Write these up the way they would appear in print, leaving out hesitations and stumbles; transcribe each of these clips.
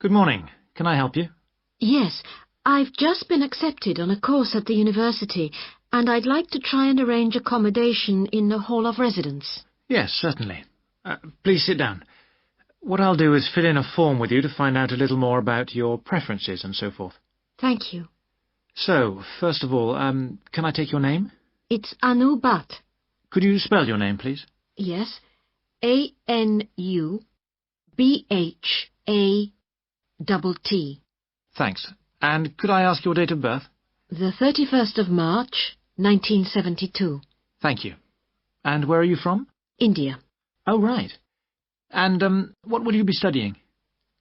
Good morning. Can I help you? Yes, I've just been accepted on a course at the university, and I'd like to try and arrange accommodation in the hall of residence. Yes, certainly. Please sit down. What I'll do is fill in a form with you to find out a little more about your preferences and so forth. Thank you. So, first of all, can I take your name? It's Anu Bhatt. Could you spell your name, please? Yes, Anubhatt. Thanks. And could I ask your date of birth? The 31st of March, 1972. Thank you. And where are you from? India. Oh, right. And, what will you be studying?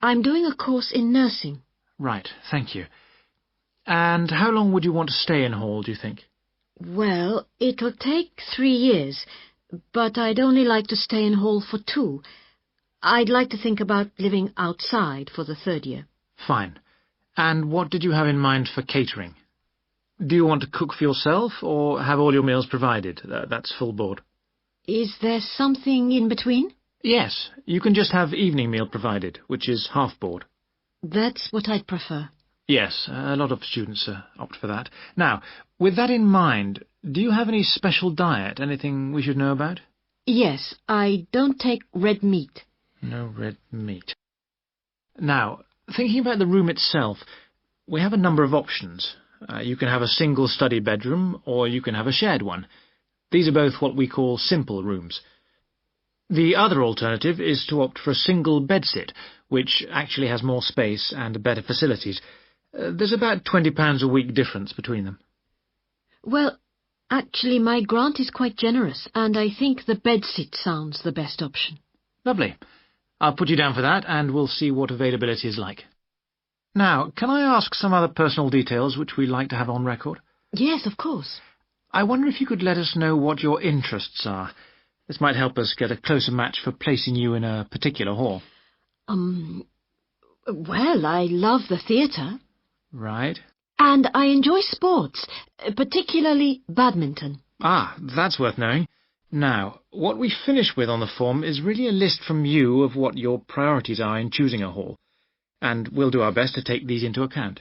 I'm doing a course in nursing. Right, thank you. And how long would you want to stay in hall, do you think? Well, it'll take 3 years, but I'd only like to stay in hall for 2. I'd like to think about living outside for the 3rd year. Fine. And what did you have in mind for catering? Do you want to cook for yourself, or have all your meals provided? That's full board. Is there something in between? Yes, you can just have evening meal provided, which is half board. That's what I'd prefer. Yes, a lot of students opt for that. Now, with that in mind, do you have any special diet, anything we should know about? Yes, I don't take red meat. No red meat. Now, thinking about the room itself, we have a number of options. You can have a single study bedroom, or you can have a shared one. These are both what we call simple rooms. The other alternative is to opt for a single bedsit, which actually has more space and better facilities. There's about £20 a week difference between them. Well, actually my grant is quite generous, and I think the bedsit sounds the best option. Lovely. I'll put you down for that, and we'll see what availability is like. Now, can I ask some other personal details which we like to have on record? Yes, of course. I wonder if you could let us know what your interests are. This might help us get a closer match for placing you in a particular hall. Well, I love the theatre. Right. And I enjoy sports, particularly badminton. Ah, that's worth knowing. Now, what we finish with on the form is really a list from you of what your priorities are in choosing a hall, and we'll do our best to take these into account.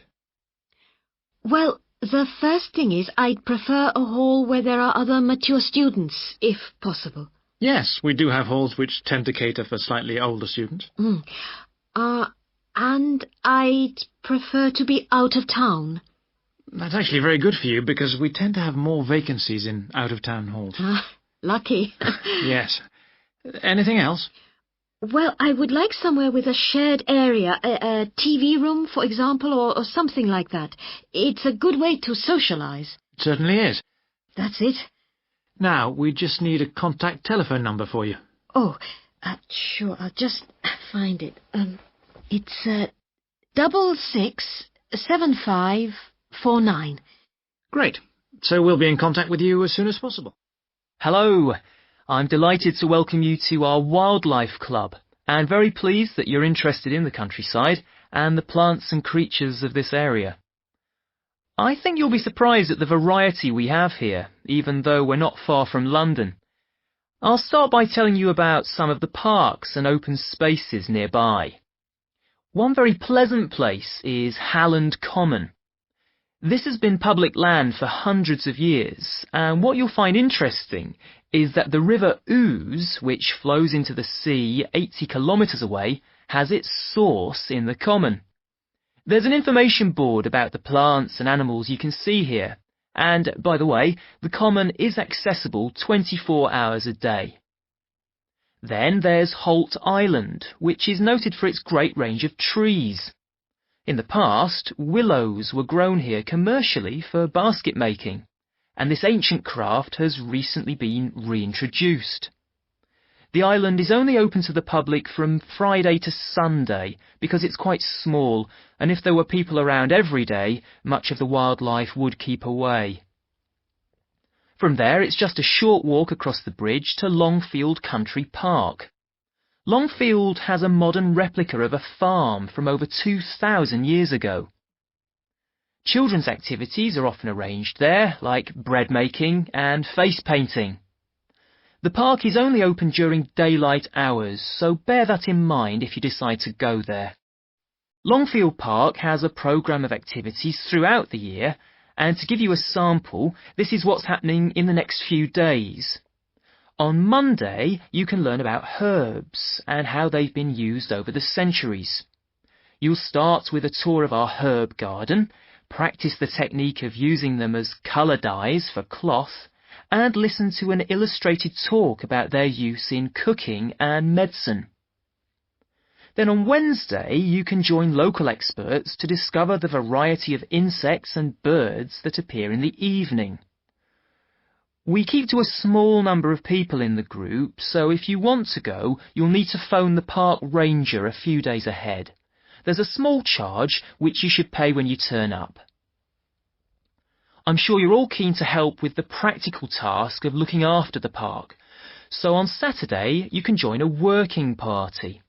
Well, the first thing is I'd prefer a hall where there are other mature students, if possible. Yes, we do have halls which tend to cater for slightly older students. And I'd prefer to be out of town. That's actually very good for you, because we tend to have more vacancies in out-of-town halls. Lucky. Yes. Anything else? Well, I would like somewhere with a shared area, a TV room, for example, or something like that. It's a good way to socialise. It certainly is. That's it. Now, we just need a contact telephone number for you. Oh, sure, I'll just find it. It's 667549. Great. So we'll be in contact with you as soon as possible. Hello, I'm delighted to welcome you to our Wildlife Club, and very pleased that you're interested in the countryside and the plants and creatures of this area. I think you'll be surprised at the variety we have here, even though we're not far from London. I'll start by telling you about some of the parks and open spaces nearby. One very pleasant place is Halland Common. This has been public land for hundreds of years, and what you'll find interesting is that the River Ouse, which flows into the sea 80 kilometres away, has its source in the common. There's an information board about the plants and animals you can see here, and, by the way, the common is accessible 24 hours a day. Then there's Holt Island, which is noted for its great range of trees. In the past, willows were grown here commercially for basket making, and this ancient craft has recently been reintroduced. The island is only open to the public from Friday to Sunday because it's quite small, and if there were people around every day, much of the wildlife would keep away. From there, it's just a short walk across the bridge to Longfield Country Park. Longfield has a modern replica of a farm from over 2,000 years ago. Children's activities are often arranged there, like bread making and face painting. The park is only open during daylight hours, so bear that in mind if you decide to go there. Longfield Park has a programme of activities throughout the year, and to give you a sample, this is what's happening in the next few days. On Monday, you can learn about herbs and how they've been used over the centuries. You'll start with a tour of our herb garden, practice the technique of using them as colour dyes for cloth, and listen to an illustrated talk about their use in cooking and medicine. Then on Wednesday, you can join local experts to discover the variety of insects and birds that appear in the evening. We keep to a small number of people in the group, so if you want to go, you'll need to phone the park ranger a few days ahead. There's a small charge which you should pay when you turn up. I'm sure you're all keen to help with the practical task of looking after the park, so on Saturday you can join a working party.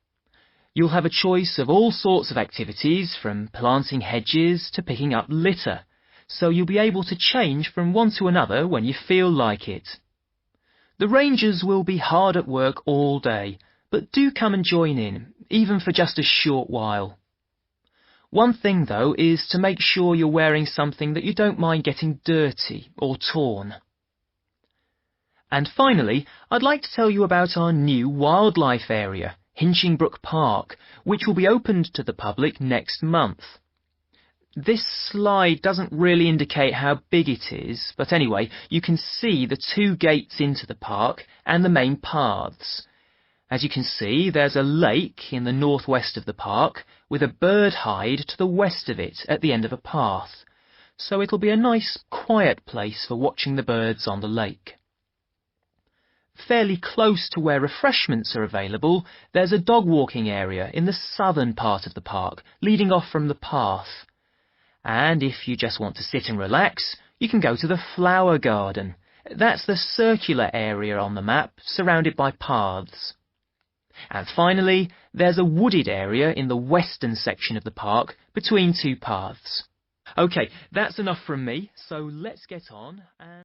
You'll have a choice of all sorts of activities, from planting hedges to picking up litter, so you'll be able to change from one to another when you feel like it. The rangers will be hard at work all day, but do come and join in, even for just a short while. One thing, though, is to make sure you're wearing something that you don't mind getting dirty or torn. And finally, I'd like to tell you about our new wildlife area, Hinchingbrook Park, which will be opened to the public next month. This slide doesn't really indicate how big it is, but anyway, you can see the 2 gates into the park and the main paths. As you can see, there's a lake in the northwest of the park, with a bird hide to the west of it at the end of a path, so it'll be a nice, quiet place for watching the birds on the lake. Fairly close to where refreshments are available, there's a dog walking area in the southern part of the park, leading off from the path. And if you just want to sit and relax, you can go to the flower garden. That's the circular area on the map, surrounded by paths. And finally, there's a wooded area in the western section of the park, between 2 paths. OK, that's enough from me, so let's get on and...